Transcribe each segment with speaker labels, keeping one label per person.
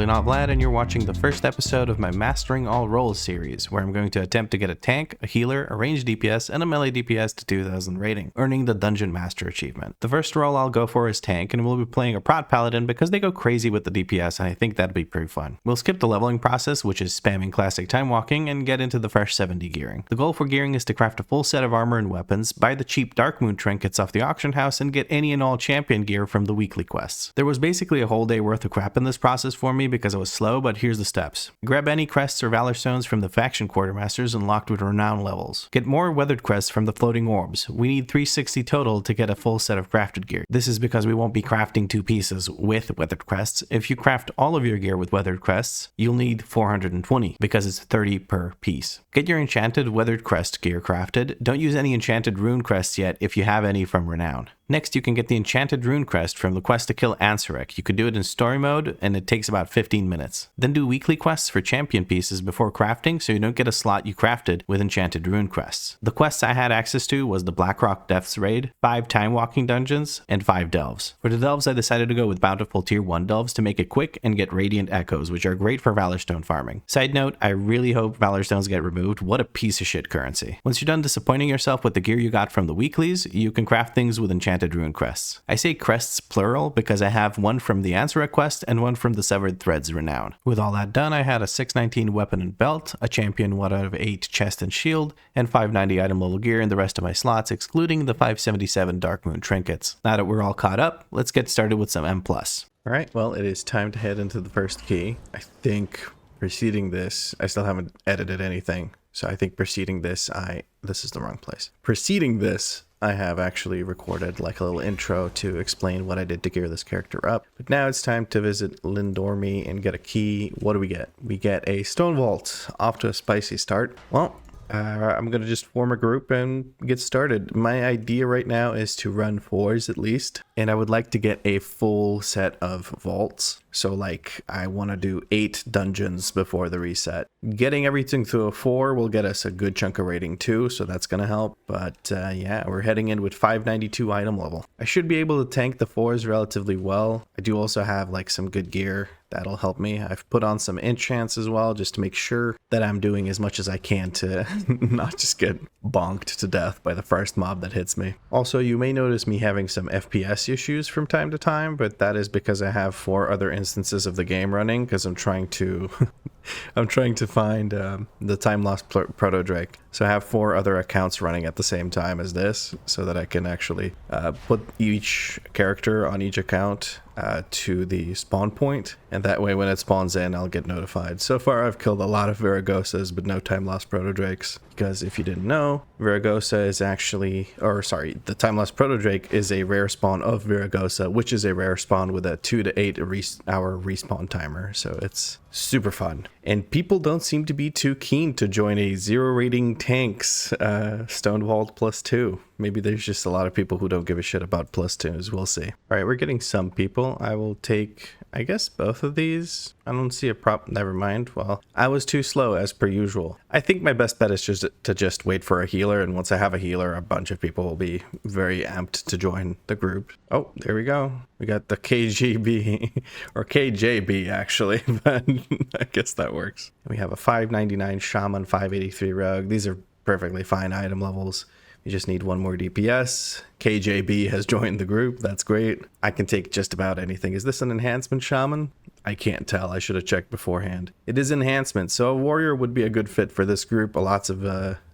Speaker 1: not Vlad, and you're watching the first episode of my Mastering All Roles series, where I'm going to attempt to get a tank, a healer, a ranged DPS, and a melee DPS to 2000 rating, earning the Dungeon Master achievement. The first role I'll go for is tank, and we'll be playing a Prot Paladin because they go crazy with the DPS, and I think that'd be pretty fun. We'll skip the leveling process, which is spamming classic time walking, and get into the fresh 70 gearing. The goal for gearing is to craft a full set of armor and weapons, buy the cheap Dark Moon trinkets off the auction house, and get any and all champion gear from the weekly quests. There was basically a whole day worth of crap in this process for me because I was slow, but here's the steps. Grab any crests or valor stones from the faction quartermasters unlocked with renown levels. Get more weathered crests from the floating orbs. We need 360 total to get a full set of crafted gear. This is because we won't be crafting two pieces with weathered crests. If you craft all of your gear with weathered crests, you'll need 420 because it's 30 per piece. Get your enchanted weathered crest gear crafted. Don't use any enchanted rune crests yet if you have any from renown. Next, you can get the enchanted rune crest from the quest to kill Skarmorak. You can do it in story mode, and it takes about 15 minutes. Then do weekly quests for champion pieces before crafting, so you don't get a slot you crafted with enchanted rune crests. The quests I had access to was the Blackrock Depths raid, 5 time walking dungeons, and 5 delves. For the delves, I decided to go with bountiful tier 1 delves to make it quick and get radiant echoes, which are great for Valorstone farming. Side note, I really hope Valorstones get removed. What a piece of shit currency. Once you're done disappointing yourself with the gear you got from the weeklies, you can craft things with enchanted rune crests. I say crests plural because I have one from the Skarmorak quest and one from the Severed Threads renown. With all that done, I had a 619 weapon and belt, a champion 1 out of 8 chest and shield, and 590 item level gear in the rest of my slots, excluding the 577 Dark Moon trinkets. Now that we're all caught up, let's get started with some M+. Alright, well, it is time to head into the first key. I think preceding this, I still haven't edited anything, so I think preceding this, this is the wrong place. Preceding this, I have actually recorded like a little intro to explain what I did to gear this character up. But now it's time to visit Lindormi and get a key. What do we get? We get a Stonevault. Off to a spicy start. Well, I'm going to just form a group and get started. My idea right now is to run 4s at least, and I would like to get a full set of vaults. So like I want to do 8 dungeons before the reset. Getting everything to a 4 will get us a good chunk of rating too, so that's going to help. But yeah, we're heading in with 592 item level. I should be able to tank the 4s relatively well. I do also have like some good gear. That'll help me. I've put on some enchants as well just to make sure that I'm doing as much as I can to not just get bonked to death by the first mob that hits me. Also, you may notice me having some FPS issues from time to time, but that is because I have 4 other instances of the game running because I'm trying to find the time lost proto drake. So I have 4 other accounts running at the same time as this so that I can actually put each character on each account to the spawn point, and that way when it spawns in I'll get notified. So far I've killed a lot of Viragosas but no time lost proto drakes, because if you didn't know, Viragosa is actually, the time lost proto drake is a rare spawn of Viragosa, which is a rare spawn with a 2 to 8 hour respawn timer, so it's super fun. And people don't seem to be too keen to join a 0 rating tanks Stonevault +2. Maybe there's just a lot of people who don't give a shit about +2s. We'll see. Alright, we're getting some people. I will take, I guess, both of these. I don't see a prop. Never mind. Well, I was too slow as per usual. I think my best bet is just to wait for a healer, and once I have a healer, a bunch of people will be very amped to join the group. Oh, there we go. We got the KGB, or KJB actually, but I guess that works. We have a 599 Shaman, 583 Rogue. These are perfectly fine item levels. We just need 1 more DPS. KJB has joined the group. That's great. I can take just about anything. Is this an enhancement Shaman? I can't tell. I should have checked beforehand. It is enhancement, so a warrior would be a good fit for this group. Lots of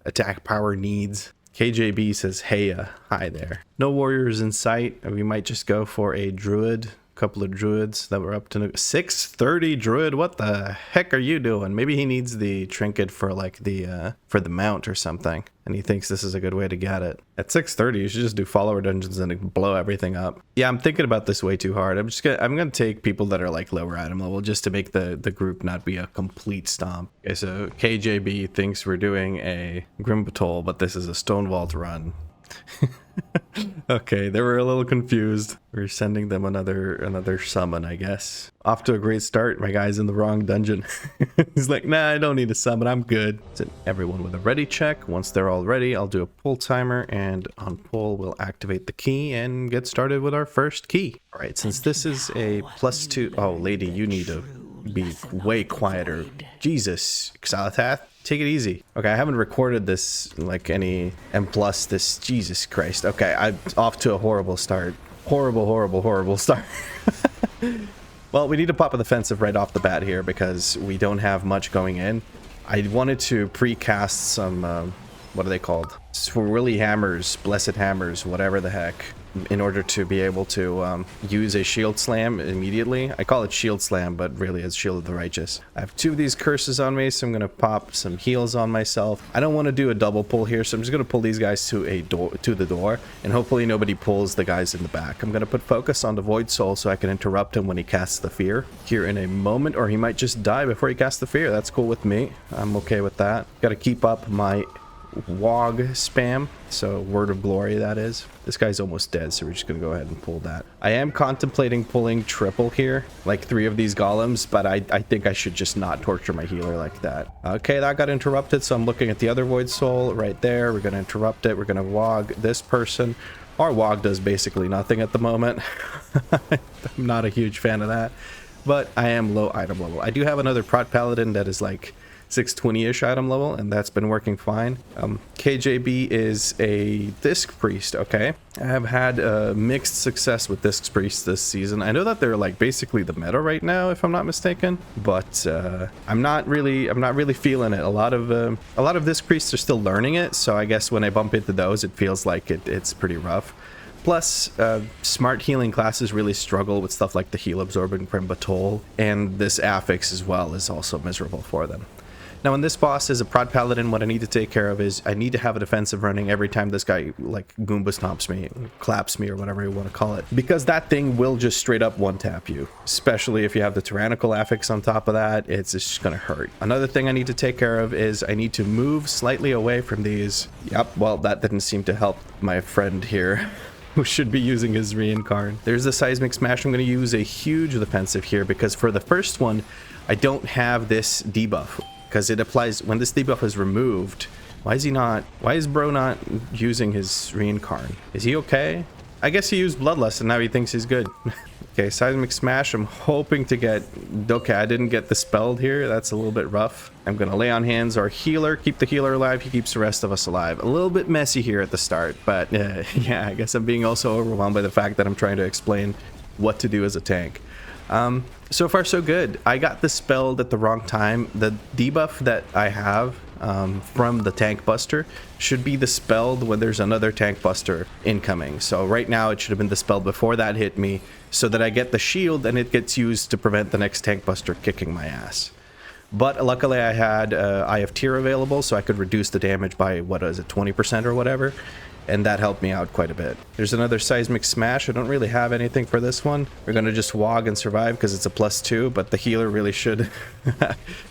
Speaker 1: attack power needs. KJB says, hey, hi there. No warriors in sight. We might just go for a druid. Couple of druids that were up to 630 druid. What the heck are you doing? Maybe he needs the trinket for like the mount or something, and he thinks this is a good way to get it. At 630 you should just do follower dungeons and blow everything up. Yeah, I'm thinking about this way too hard. I'm gonna take people that are like lower item level just to make the group not be a complete stomp. Okay, so KJB thinks we're doing a Grimbatol, but this is a Stonevault run. Okay, they were a little confused. We're sending them another summon, I guess. Off to a great start. My guy's in the wrong dungeon. He's like, nah, I don't need a summon, I'm good. So everyone with a ready check. Once they're all ready, I'll do a pull timer, and on pull we'll activate the key and get started with our first key. All right, since this is a +2, oh lady, you need to be way quieter. Jesus, Xalatath, take it easy. Okay, I haven't recorded this like any, and plus this, Jesus Christ. Okay, I'm off to a horrible start. Horrible start. Well, we need to pop a defensive right off the bat here because we don't have much going in. I wanted to pre-cast some, what are they called? Swirly hammers, blessed hammers, whatever the heck, in order to be able to use a shield slam immediately. I call it shield slam, but really it's shield of the righteous. I have 2 of these curses on me, so I'm going to pop some heals on myself. I don't want to do a double pull here, so I'm just going to pull these guys to the door, and hopefully nobody pulls the guys in the back. I'm going to put focus on the Void Soul so I can interrupt him when he casts the fear here in a moment, or he might just die before he casts the fear. That's cool with me. I'm okay with that. Got to keep up my Wog spam, so word of glory, that is. This guy's almost dead, so we're just gonna go ahead and pull that. I am contemplating pulling triple here, like 3 of these golems, but I think I should just not torture my healer like that. Okay, that got interrupted, so I'm looking at the other Void Soul right there. We're gonna interrupt it. We're gonna Wog this person. Our Wog does basically nothing at the moment. I'm not a huge fan of that, but I am low item level. I do have another Prot Paladin that is like 620-ish item level, and that's been working fine. KJB is a Disc Priest. Okay, I have had mixed success with Disc Priest this season. I know that they're like basically the meta right now, if I'm not mistaken, but I'm not really feeling it. A lot of Disc Priests are still learning it, so I guess when I bump into those, it feels like it's pretty rough. Plus, smart healing classes really struggle with stuff like the Heal Absorbing Batol, and this affix as well is also miserable for them. Now, when this boss is a Prot Paladin, what I need to take care of is I need to have a defensive running every time this guy, like, Goomba stomps me, claps me, or whatever you want to call it. Because that thing will just straight up one-tap you. Especially if you have the Tyrannical affix on top of that, it's just going to hurt. Another thing I need to take care of is I need to move slightly away from these. Yep, well, that didn't seem to help my friend here, who should be using his reincarn. There's the Seismic Smash. I'm going to use a huge defensive here because for the first one, I don't have this debuff. Because it applies when this debuff is removed. Why is bro not using his reincarn? Is he okay? I guess he used Bloodlust and now he thinks he's good. Okay, Seismic Smash. I'm hoping to get... Okay, I didn't get the spelled here. That's a little bit rough. I'm going to lay on hands our healer. Keep the healer alive. He keeps the rest of us alive. A little bit messy here at the start. But yeah, I guess I'm being also overwhelmed by the fact that I'm trying to explain what to do as a tank. So far so good. I got the spelled at the wrong time. The debuff that I have from the tank buster should be dispelled when there's another tank buster incoming. So right now it should have been dispelled before that hit me so that I get the shield and it gets used to prevent the next tank buster kicking my ass. But luckily I had Eye of Tyr available, so I could reduce the damage by, what is it, 20% or whatever. And that helped me out quite a bit. There's another Seismic Smash. I don't really have anything for this one. We're going to just Wog and survive because it's a +2, but the healer really should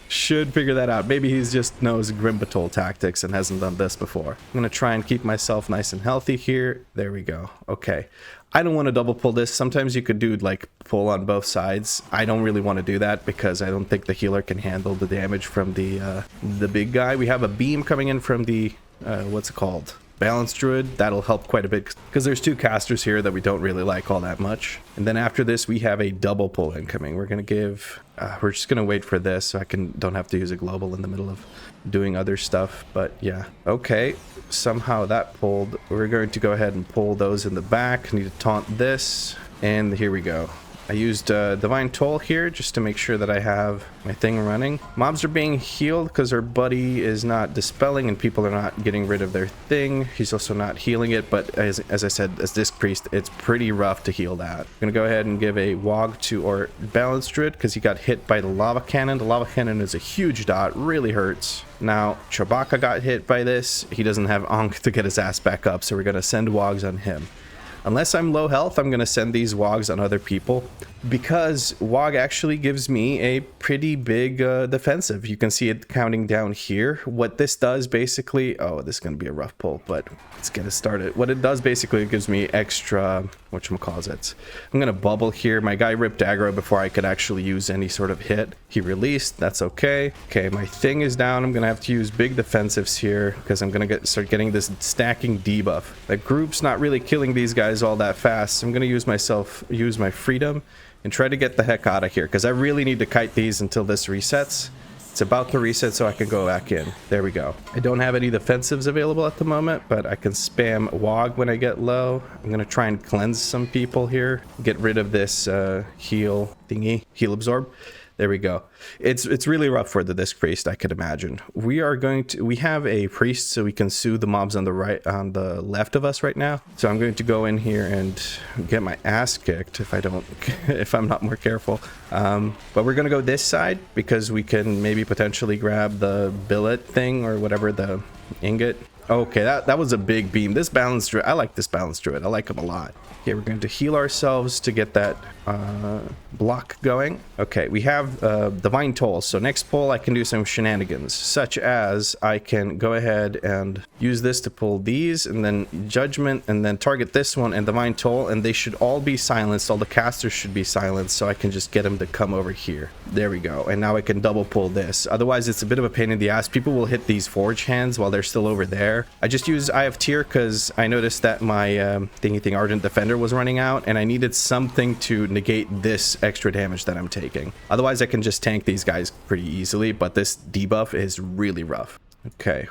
Speaker 1: figure that out. Maybe he just knows Grimbatol tactics and hasn't done this before. I'm going to try and keep myself nice and healthy here. There we go. Okay. I don't want to double pull this. Sometimes you could do like pull on both sides. I don't really want to do that because I don't think the healer can handle the damage from the big guy. We have a beam coming in from the, what's it called? Balance Druid. That'll help quite a bit because there's 2 casters here that we don't really like all that much. And then after this, we have a double pull incoming. We're going to give... we're just going to wait for this so I don't have to use a global in the middle of doing other stuff. But yeah. Okay. Somehow that pulled. We're going to go ahead and pull those in the back. Need to taunt this. And here we go. I used Divine Toll here just to make sure that I have my thing running. Mobs are being healed because our buddy is not dispelling and people are not getting rid of their thing. He's also not healing it, but as I said, as Disc Priest, it's pretty rough to heal that. I'm going to go ahead and give a Wog to our Balance Druid because he got hit by the Lava Cannon. The Lava Cannon is a huge dot, really hurts. Now, Chewbacca got hit by this. He doesn't have Ankh to get his ass back up, so we're going to send Wogs on him. Unless I'm low health, I'm going to send these Wogs on other people because Wog actually gives me a pretty big defensive. You can see it counting down here. What this does basically... Oh, this is going to be a rough pull, but let's get it started. What it does basically, it gives me extra... whatchamacallit. I'm going to bubble here. My guy ripped aggro before I could actually use any sort of hit. He released. That's okay. Okay, my thing is down. I'm going to have to use big defensives here because I'm going to start getting this stacking debuff. The group's not really killing these guys guys all that fast. I'm going to use my freedom and try to get the heck out of here, because I really need to kite these until this resets. It's about to reset so I can go back in. There we go. I don't have any defensives available at the moment, but I can spam WOG when I get low. I'm going to try and cleanse some people here. Get rid of this heal thingy. Heal absorb. There we go. It's really rough for the disc priest, I could imagine. We have a priest, so we can soothe the mobs on the left of us right now. So I'm going to go in here and get my ass kicked if I'm not more careful. But we're gonna go this side because we can maybe potentially grab the billet thing or whatever, the ingot. Okay, that was a big beam. This balanced druid, I like this balanced druid. I like him a lot. Okay, we're going to heal ourselves to get that block going. Okay, we have Divine Toll. So next pull, I can do some shenanigans, such as I can go ahead and use this to pull these, and then Judgment, and then target this one and Divine Toll, and they should all be silenced. All the casters should be silenced, so I can just get them to come over here. There we go. And now I can double pull this. Otherwise, it's a bit of a pain in the ass. People will hit these forge hands while they're still over there. I just use Eye of Tyr because I noticed that my thingy Ardent Defender was running out, and I needed something to negate this extra damage that I'm taking. Otherwise, I can just tank these guys pretty easily, but this debuff is really rough. Okay,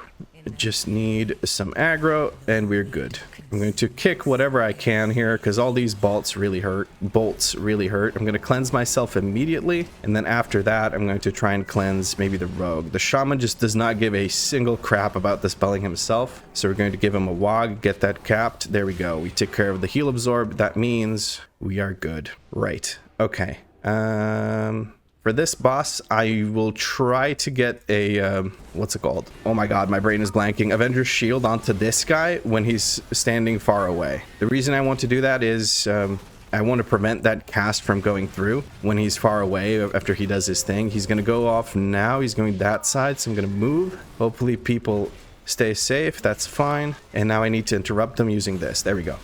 Speaker 1: just need some aggro and we're good. I'm going to kick whatever I can here because all these bolts really hurt. I'm going to cleanse myself immediately, and then after that I'm going to try and cleanse maybe the rogue. The shaman just does not give a single crap about dispelling himself, so we're going to give him a WOG, get that capped. There we go. We took care of the heal absorb. That means we are good. Right. Okay. For this boss, I will try to get a, what's it called? Oh my god, my brain is blanking. Avenger's Shield onto this guy when he's standing far away. The reason I want to do that is I want to prevent that cast from going through when he's far away after he does his thing. He's going to go off now. He's going that side, so I'm going to move. Hopefully people stay safe. That's fine. And now I need to interrupt them using this. There we go.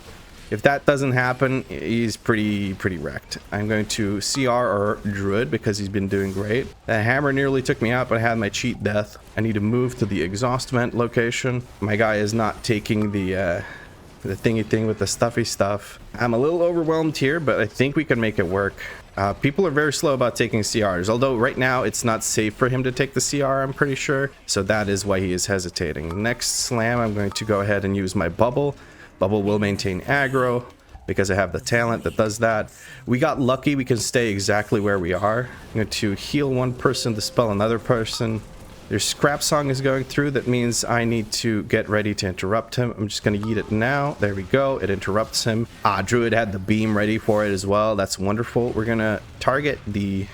Speaker 1: If that doesn't happen, he's pretty wrecked. I'm going to CR or Druid because he's been doing great. That hammer nearly took me out, but I had my cheat death. I need to move to the exhaust vent location. My guy is not taking the thingy thing with the stuffy stuff. I'm a little overwhelmed here, but I think we can make it work. People are very slow about taking CRs, although right now it's not safe for him to take the CR, I'm pretty sure. So that is why he is hesitating. Next slam, I'm going to go ahead and use my bubble. Bubble will maintain aggro because I have the talent that does that. We got lucky. We can stay exactly where we are. I'm going to heal one person, dispel another person. Their scrap song is going through. That means I need to get ready to interrupt him. I'm just going to yeet it now. There we go. It interrupts him. Druid had the beam ready for it as well. That's wonderful. We're going to target the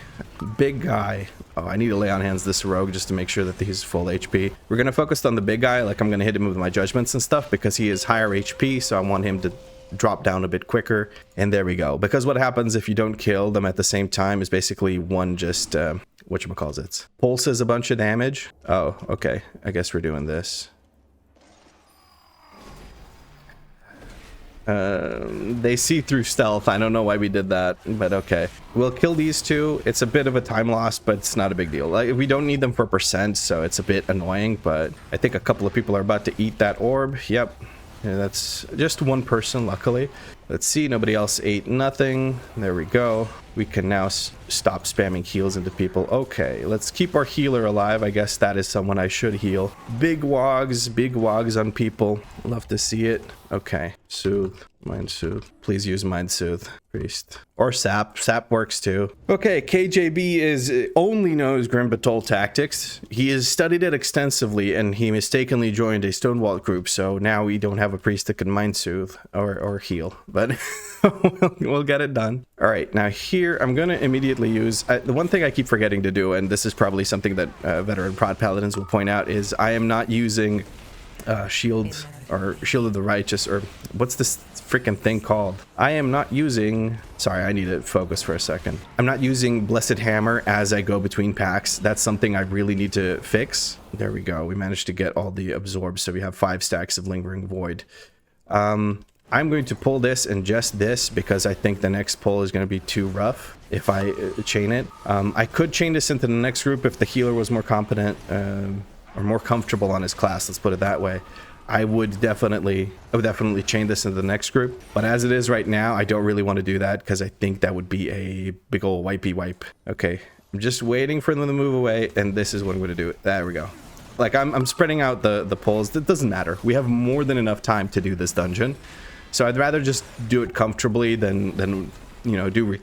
Speaker 1: big guy. Oh, I need to lay on hands this rogue just to make sure that he's full HP. We're going to focus on the big guy. Like, I'm going to hit him with my judgments and stuff because he is higher HP, so I want him to drop down a bit quicker. And there we go. Because what happens if you don't kill them at the same time is basically one just whatchamacallit pulses a bunch of damage. Oh, okay. I guess we're doing this. They see through stealth. I don't know why we did that, but okay. We'll kill these two. It's a bit of a time loss, but it's not a big deal. Like, we don't need them for percent, so it's a bit annoying, but I think a couple of people are about to eat that orb. Yep. Yeah, that's just one person, luckily. Let's see, nobody else ate nothing. There we go. We can now stop spamming heals into people. Okay, let's keep our healer alive. I guess that is someone I should heal. Big wogs on people. Love to see it. Okay, soothe, mind soothe. Please use mind soothe, priest. Or sap. Sap works too. Okay, KJB only knows Grim Batol tactics. He has studied it extensively, and he mistakenly joined a Stonevault group, so now we don't have a priest that can mind soothe or heal. But we'll get it done. All right, now here I'm going to immediately use the one thing I keep forgetting to do, and this is probably something that veteran prod paladins will point out, is I am not using shield of the righteous, or what's this freaking thing called? I am not using, sorry, I need to focus for a second. I'm not using Blessed Hammer as I go between packs. That's something I really need to fix. There we go. We managed to get all the absorbs, so we have 5 stacks of Lingering Void. I'm going to pull this and just this because I think the next pull is going to be too rough if I chain it. I could chain this into the next group if the healer was more competent or more comfortable on his class, let's put it that way. I would definitely chain this into the next group. But as it is right now, I don't really want to do that because I think that would be a big old wipey wipe. Okay, I'm just waiting for them to move away, and this is what I'm going to do. There we go. Like I'm spreading out the pulls. It doesn't matter. We have more than enough time to do this dungeon. So I'd rather just do it comfortably than you know, do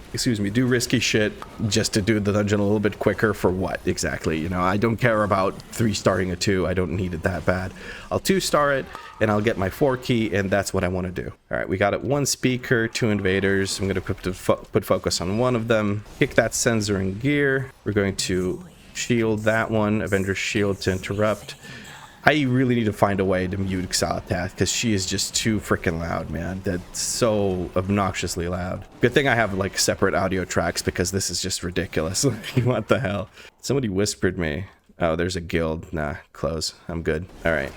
Speaker 1: risky shit just to do the dungeon a little bit quicker. For what exactly? You know, I don't care about 3-starring a 2. I don't need it that bad. I'll 2-star it and I'll get my 4 key, and that's what I want to do. All right, we got it. 1 speaker, 2 invaders. I'm going to put focus on one of them. Kick that sensor in gear. We're going to shield that one. Avenger shield to interrupt. I really need to find a way to mute Xalatath because she is just too freaking loud, man. That's so obnoxiously loud. Good thing I have like separate audio tracks because this is just ridiculous. What the hell? Somebody whispered me. Oh, there's a guild. Nah, close. I'm good. All right.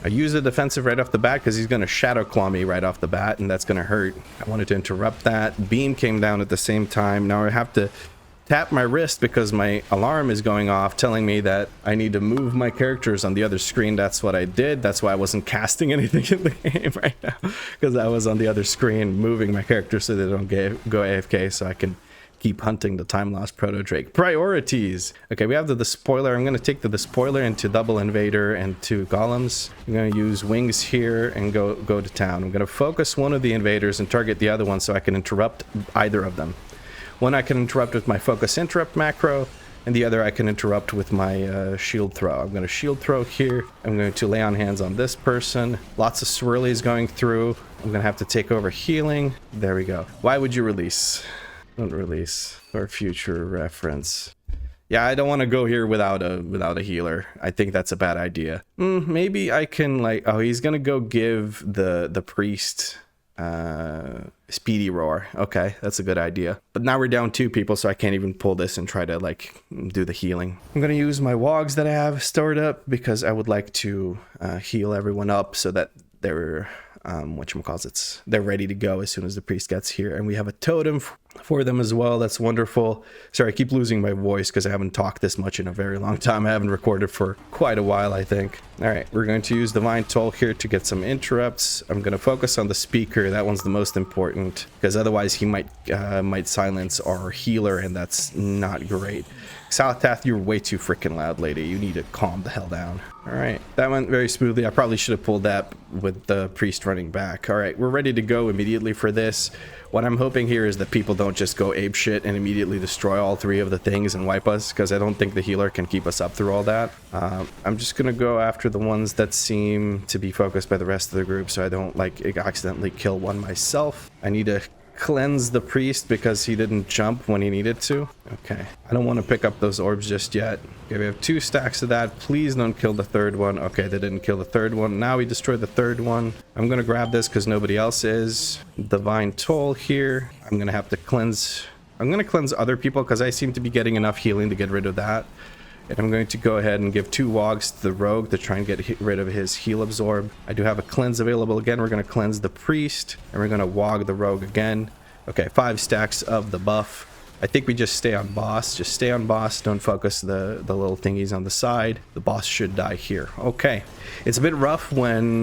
Speaker 1: I use the defensive right off the bat because he's going to shadow claw me right off the bat, and that's going to hurt. I wanted to interrupt that. Beam came down at the same time. Now I have to tap my wrist because my alarm is going off telling me that I need to move my characters on the other screen. That's what I did. That's why I wasn't casting anything in the game right now, because I was on the other screen moving my characters so they don't go AFK, so I can keep hunting the time lost proto drake. Priorities. Okay, we have the despoiler. I'm going to take the despoiler into double invader and 2 golems. I'm going to use wings here and go to town. I'm going to focus one of the invaders and target the other one so I can interrupt either of them. One I can interrupt with my focus interrupt macro, and the other I can interrupt with my shield throw. I'm going to shield throw here. I'm going to lay on hands on this person. Lots of swirlies going through. I'm going to have to take over healing. There we go. Why would you release? Don't release for future reference. Yeah, I don't want to go here without a healer. I think that's a bad idea. Maybe I can like, oh, he's going to go give the priest speedy roar. Okay, that's a good idea. But now we're down 2 people, so I can't even pull this and try to like do the healing. I'm gonna use my wogs that I have stored up because I would like to heal everyone up so that they're whatchamacallits, they're ready to go as soon as the priest gets here. And we have a totem for them as well. That's wonderful. Sorry, I keep losing my voice because I haven't talked this much in a very long time. I haven't recorded for quite a while, I think. All right, we're going to use Divine Toll here to get some interrupts. I'm going to focus on the speaker. That one's the most important because otherwise he might silence our healer, and that's not great. Xalatath, you're way too freaking loud, lady. You need to calm the hell down. All right, that went very smoothly. I probably should have pulled that with the priest running back. All right, we're ready to go immediately for this. What I'm hoping here is that people don't just go apeshit and immediately destroy all 3 of the things and wipe us, because I don't think the healer can keep us up through all that. I'm just going to go after the ones that seem to be focused by the rest of the group so I don't like accidentally kill one myself. I need to cleanse the priest because he didn't jump when he needed to. Okay, I don't want to pick up those orbs just yet. Okay, we have 2 stacks of that. Please don't kill the 3rd one. Okay, they didn't kill the 3rd one. Now we destroyed the 3rd one. I'm gonna grab this because nobody else is. Divine Toll here. I'm gonna have to cleanse. I'm gonna cleanse other people because I seem to be getting enough healing to get rid of that. And I'm going to go ahead and give 2 wogs to the rogue to try and get rid of his heal absorb. I do have a cleanse available again. We're going to cleanse the priest, and we're going to wog the rogue again. Okay, 5 stacks of the buff. I think we just stay on boss. Just stay on boss. Don't focus the little thingies on the side. The boss should die here. Okay. It's a bit rough when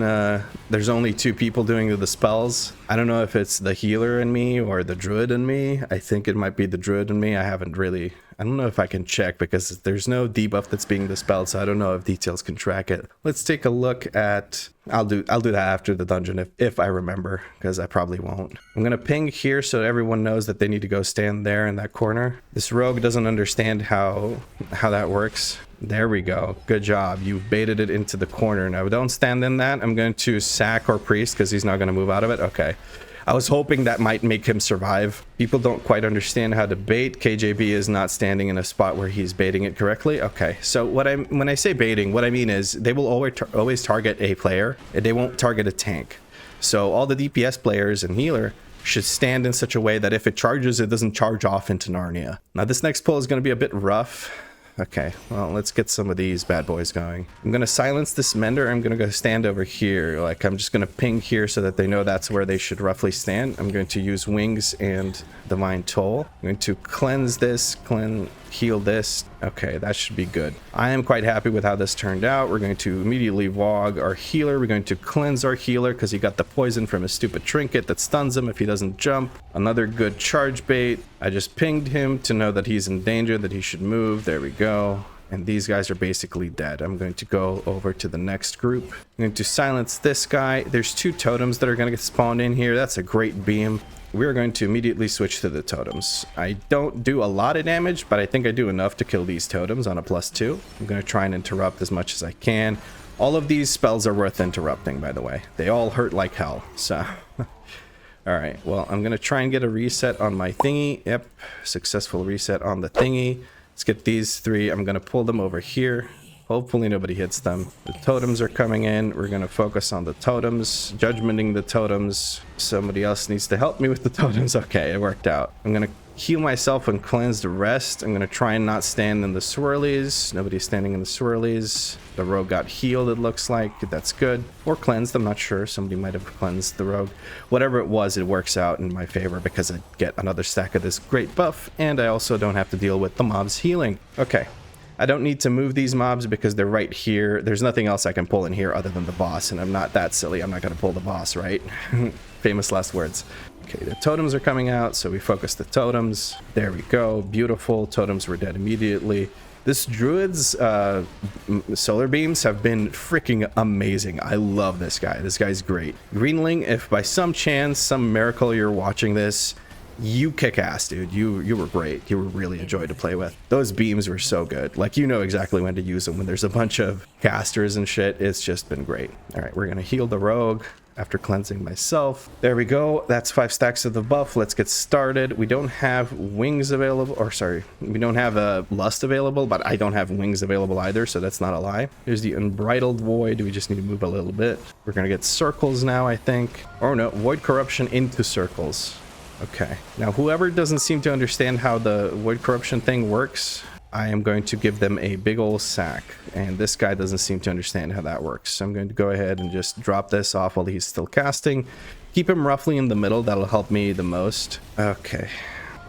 Speaker 1: there's only 2 people doing the spells. I don't know if it's the healer in me or the druid in me. I think it might be the druid in me. I don't know if I can check because there's no debuff that's being dispelled, so I don't know if details can track it. Let's take a look at... I'll do that after the dungeon if I remember, because I probably won't. I'm gonna ping here so everyone knows that they need to go stand there in that corner. This rogue doesn't understand how that works. There we go. Good job. You've baited it into the corner. Now don't stand in that. I'm going to sack our priest because he's not going to move out of it. Okay. I was hoping that might make him survive. People don't quite understand how to bait. KJB is not standing in a spot where he's baiting it correctly. Okay, so when I say baiting, what I mean is they will always target a player, and they won't target a tank. So all the DPS players and healer should stand in such a way that if it charges, it doesn't charge off into Narnia. Now this next pull is going to be a bit rough. Okay, well, let's get some of these bad boys going. I'm going to silence this Mender. I'm going to go stand over here. Like, I'm just going to ping here so that they know that's where they should roughly stand. I'm going to use Wings and Divine Toll. I'm going to cleanse this, heal this. Okay, that should be good. I am quite happy with how this turned out. We're going to immediately Vog our healer. We're going to cleanse our healer because he got the poison from his stupid trinket that stuns him if he doesn't jump. Another good charge bait. I just pinged him to know that he's in danger, that he should move. There we go. And these guys are basically dead. I'm going to go over to the next group. I'm going to silence this guy. There's 2 totems that are going to get spawned in here. That's a great beam. We're going to immediately switch to the totems. I don't do a lot of damage, but I think I do enough to kill these totems on a +2. I'm going to try and interrupt as much as I can. All of these spells are worth interrupting, by the way. They all hurt like hell, so... All right, well, I'm going to try and get a reset on my thingy. Yep, successful reset on the thingy. Let's get these 3. I'm going to pull them over here. Hopefully nobody hits them. The totems are coming in. We're going to focus on the totems, judgmenting the totems. Somebody else needs to help me with the totems. Okay, it worked out. I'm going to heal myself and cleanse the rest. I'm going to try and not stand in the swirlies. Nobody's standing in the swirlies. The rogue got healed, it looks like. That's good. Or cleansed, I'm not sure. Somebody might have cleansed the rogue. Whatever it was, it works out in my favor because I get another stack of this great buff, and I also don't have to deal with the mobs healing. Okay. I don't need to move these mobs because they're right here. There's nothing else I can pull in here other than the boss, and I'm not that silly. I'm not going to pull the boss, right? Famous last words. Okay, the totems are coming out, so we focus the totems. There we go. Beautiful. Totems were dead immediately. This druid's solar beams have been freaking amazing. I love this guy. This guy's great. Greenling, if by some chance, some miracle you're watching this, you kick ass, dude. You were great. You were really a joy to play with. Those beams were so good. Like, you know exactly when to use them. When there's a bunch of casters and shit, it's just been great. All right, we're going to heal the rogue after cleansing myself. There we go. That's 5 stacks of the buff. Let's get started. We don't have wings available, or sorry, we don't have a lust available, but I don't have wings available either, so that's not a lie. Here's the unbridled void. We just need to move a little bit. We're going to get circles now, I think. Oh no, void corruption into circles. Okay, now whoever doesn't seem to understand how the void corruption thing works, I am going to give them a big old sack, and this guy doesn't seem to understand how that works. So I'm going to go ahead and just drop this off while he's still casting. Keep him roughly in the middle. That'll help me the most. Okay,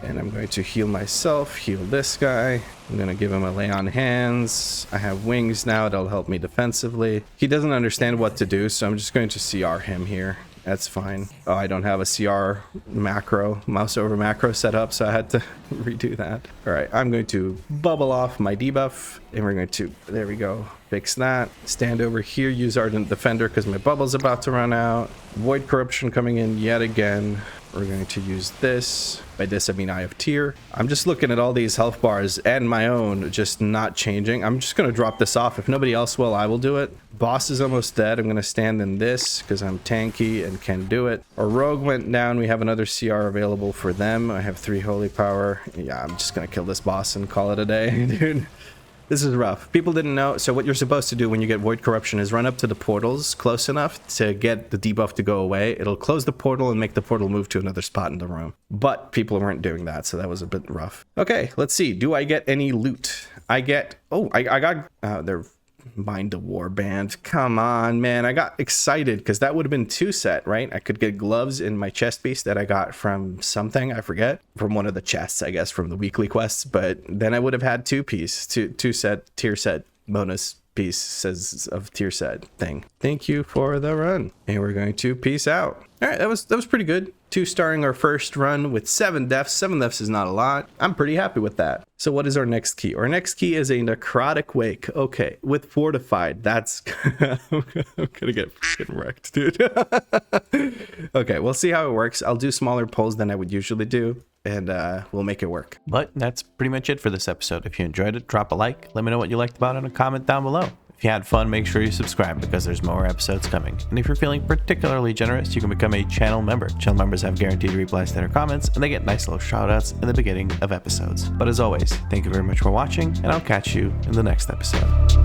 Speaker 1: and I'm going to heal myself, heal this guy. I'm going to give him a lay on hands. I have wings now. That'll help me defensively. He doesn't understand what to do, so I'm just going to CR him here. That's fine. Oh, I don't have a CR macro, mouse over macro set up, so I had to redo that. All right, I'm going to bubble off my debuff, and we're going to, there we go, fix that. Stand over here, use Ardent Defender because my bubble's about to run out. Void Corruption coming in yet again. We're going to use this. By this, I mean Eye of Tyr. I'm just looking at all these health bars and my own just not changing. I'm just going to drop this off. If nobody else will, I will do it. Boss is almost dead. I'm going to stand in this because I'm tanky and can do it. Our rogue went down. We have another CR available for them. I have 3 holy power. Yeah, I'm just going to kill this boss and call it a day, dude. This is rough. People didn't know. So what you're supposed to do when you get Void Corruption is run up to the portals close enough to get the debuff to go away. It'll close the portal and make the portal move to another spot in the room. But people weren't doing that, so that was a bit rough. Okay, let's see. Do I get any loot? I get... Oh, I got... they're... Mind the Warband. Come on, man. I got excited because that would have been 2 set, right? I could get gloves in my chest piece that I got from something, I forget. From one of the chests, I guess, from the weekly quests. But then I would have had 2 piece, two set, tier set bonus pieces of tier set thing. Thank you for the run. And we're going to peace out. All right, that was pretty good. 2-starring our first run with 7 deaths. 7 deaths is not a lot. I'm pretty happy with that. So what is our next key? Our next key is a Necrotic Wake. Okay, with Fortified. That's... I'm gonna get freaking wrecked, dude. Okay, we'll see how it works. I'll do smaller pulls than I would usually do, and we'll make it work. But that's pretty much it for this episode. If you enjoyed it, drop a like. Let me know what you liked about it in a comment down below. If you had fun, make sure you subscribe because there's more episodes coming. And if you're feeling particularly generous, you can become a channel member. Channel members have guaranteed replies to their comments, and they get nice little shoutouts in the beginning of episodes. But as always, thank you very much for watching, and I'll catch you in the next episode.